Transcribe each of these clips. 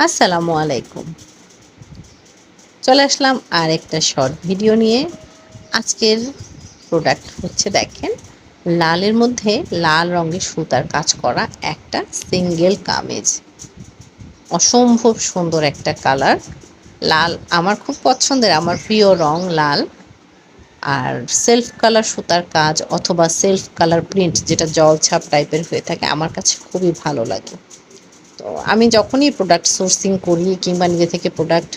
আসসালামু আলাইকুম। চলে আসলাম আর একটা শর্ট ভিডিও নিয়ে। আজকের প্রোডাক্ট হচ্ছে দেখেন, লালের মধ্যে লাল রঙের সুতার কাজ করা একটা সিঙ্গেল কামিজ। অসম্ভব সুন্দর একটা কালার। লাল আমার খুব পছন্দের, আমার প্রিয় রং লাল। আর সেলফ কালার সুতার কাজ অথবা সেলফ কালার প্রিন্ট, যেটা জলছাপ টাইপের হয়ে থাকে, আমার কাছে খুবই ভালো লাগে। তো আমি যখনই প্রোডাক্ট সোর্সিং করি কিংবা নিজে থেকে প্রোডাক্ট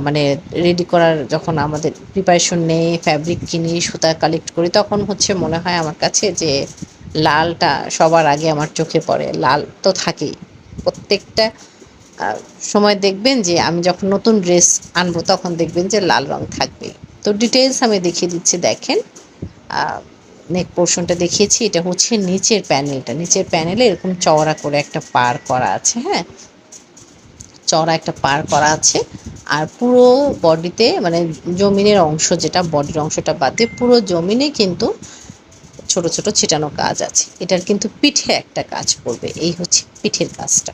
মানে রেডি করার, যখন আমাদের প্রিপারেশন নেই, ফ্যাব্রিক কিনি, সুতা কালেক্ট করি, তখন হচ্ছে মনে হয় আমার কাছে যে লালটা সবার আগে আমার চোখে পড়ে। লাল তো থাকেই প্রত্যেকটা সময়। দেখবেন যে আমি যখন নতুন ড্রেস আনবো তখন দেখবেন যে লাল রং থাকবে। তো ডিটেলস আমি দেখিয়ে দিচ্ছি। দেখেন, নেক পোর্শনটা দেখিয়েছি, এটা হচ্ছে নিচের প্যানেলটা। নিচের প্যানেলে এরকম চওড়া করে একটা পার করা আছে। হ্যাঁ, চওড়া একটা পার করা আছে। আর পুরো বডিতে, মানে জমিনের অংশ, যেটা বডির অংশটা বাদে পুরো জমিনে কিন্তু ছোট ছোট ছিটানো কাজ আছে। এটার কিন্তু পিঠে একটা কাজ পড়বে। এই হচ্ছে পিঠের কাজটা।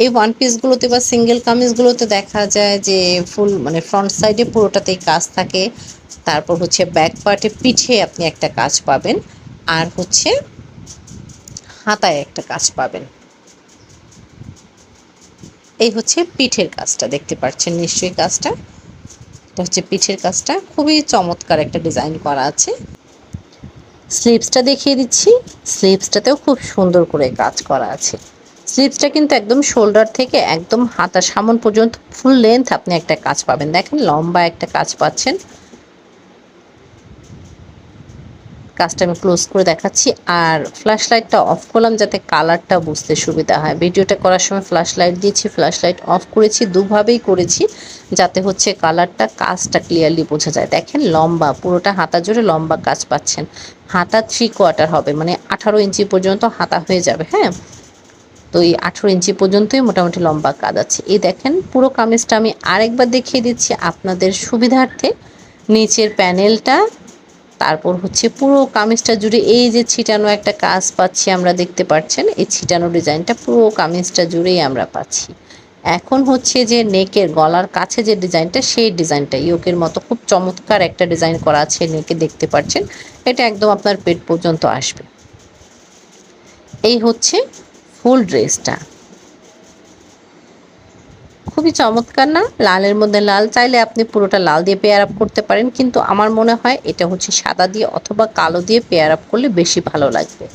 এই ওয়ান পিসগুলোতে বা সিঙ্গেল কামিজগুলোতে দেখা যায় যে ফুল, মানে ফ্রন্ট সাইডে পুরোটাতেই কাজ থাকে। তারপর হচ্ছে ব্যাক পার্টে পিঠে আপনি একটা কাজ পাবেন, আর হচ্ছে হাতায় একটা কাজ পাবেন। এই হচ্ছে পিঠের কাজটা, দেখতে পাচ্ছেন নিশ্চয়ই কাজটা। এটা হচ্ছে পিঠের কাজটা, খুবই চমৎকার একটা ডিজাইন করা আছে। স্লিভসটা দেখিয়ে দিচ্ছি। স্লিভসটাতেও খুব সুন্দর করে কাজ করা আছে। স্লিভসটা কিন্তু একদম শোল্ডার থেকে একদম হাতা সামন পর্যন্ত ফুল লেন্থ আপনি একটা কাজ পাবেন। দেখেন, লম্বা একটা কাজ পাচ্ছেন। কাজটা আমি ক্লোজ করে দেখাচ্ছি। আর ফ্ল্যাশ লাইটটা অফ করলাম যাতে কালারটা বুঝতে সুবিধা হয়। ভিডিওটা করার সময় ফ্ল্যাশ লাইট দিয়েছি, ফ্ল্যাশ লাইট অফ করেছি, দুভাবেই করেছি যাতে হচ্ছে কালারটা, কাজটা ক্লিয়ারলি বোঝা যায়। দেখেন, লম্বা পুরোটা হাতা জুড়ে লম্বা কাজ পাচ্ছেন। হাতা 3/4 হবে, মানে 18 ইঞ্চি পর্যন্ত হাতা হয়ে যাবে। হ্যাঁ, তো এই 18 ইঞ্চি পর্যন্তই মোটামুটি লম্বা কাজ আছে। এই দেখেন, পুরো কামিজটা আমি আরেকবার দেখিয়ে দিচ্ছি আপনাদের সুবিধার্থে। নিচের প্যানেলটা, তারপর হচ্ছে পুরো কামিজটা জুড়ে এই যে ছিটানো একটা কাজ পাচ্ছি আমরা, দেখতে পাচ্ছেন এই ছিটানো ডিজাইনটা পুরো কামিজটা জুড়েই আমরা পাচ্ছি। এখন হচ্ছে যে নেকের গলার কাছে যে ডিজাইনটা, সেই ডিজাইনটা ইয়োকের মতো খুব চমৎকার একটা ডিজাইন করা আছে নেকে, দেখতে পাচ্ছেন। এটা একদম আপনার পেট পর্যন্ত আসবে। এই হচ্ছে ফুল ড্রেসটা। খুবই চমৎকার না? লালের মধ্যে লাল, চাইলে আপনি পুরোটা লাল দিয়ে পেয়ার আপ করতে পারেন, কিন্তু আমার মনে হয় এটা হচ্ছে সাদা দিয়ে অথবা কালো দিয়ে পেয়ার আপ করলে বেশি ভালো লাগবে।